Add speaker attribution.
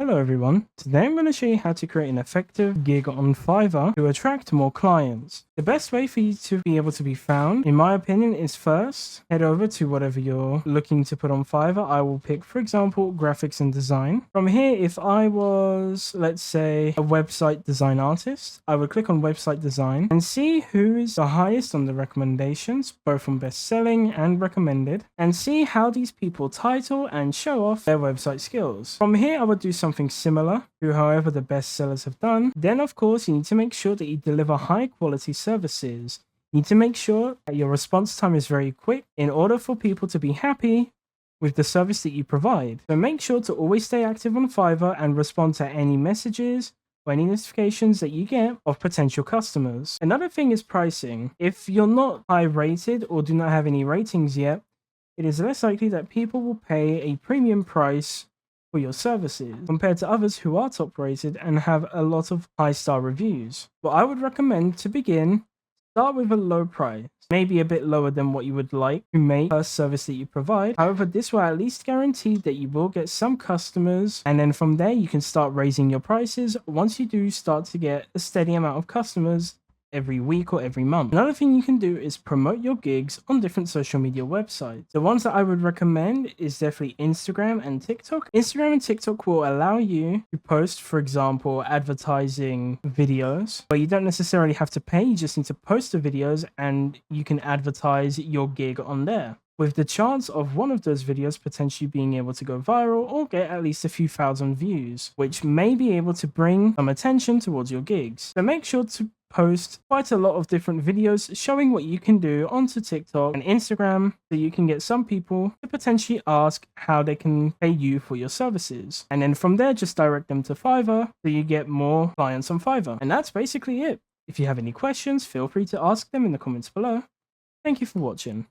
Speaker 1: Hello everyone, today I'm going to show you how to create an effective gig on Fiverr to attract more clients. The best way for you to be able to be found, in my opinion, is first head over to whatever you're looking to put on Fiverr. I will pick, for example, graphics and design. From here, if I was, let's say, a website design artist, I would click on website design and see who is the highest on the recommendations, both from best selling and recommended, and see how these people title and show off their website skills. From here, I would do something similar to however the best sellers have done. Then, of course, you need to make sure that you deliver high quality services. You need to make sure that your response time is very quick in order for people to be happy with the service that you provide. So make sure to always stay active on Fiverr and respond to any messages or any notifications that you get of potential customers. Another thing is pricing. If you're not high rated or do not have any ratings yet, it is less likely that people will pay a premium price for your services compared to others who are top rated and have a lot of high star reviews. What I would recommend to begin, start with a low price, maybe a bit lower than what you would like to make per service that you provide. However, this will at least guarantee that you will get some customers, and then from there you can start raising your prices once you do start to get a steady amount of customers every week or every month. Another thing you can do is promote your gigs on different social media websites. The ones that I would recommend is definitely Instagram and TikTok. Instagram and TikTok will allow you to post, for example, advertising videos, but you don't necessarily have to pay. You just need to post the videos and you can advertise your gig on there, with the chance of one of those videos potentially being able to go viral or get at least a few thousand views, which may be able to bring some attention towards your gigs. So make sure to post quite a lot of different videos showing what you can do onto TikTok and Instagram, so you can get some people to potentially ask how they can pay you for your services. And then from there, just direct them to Fiverr so you get more clients on Fiverr. And that's basically it. If you have any questions, feel free to ask them in the comments below. Thank you for watching.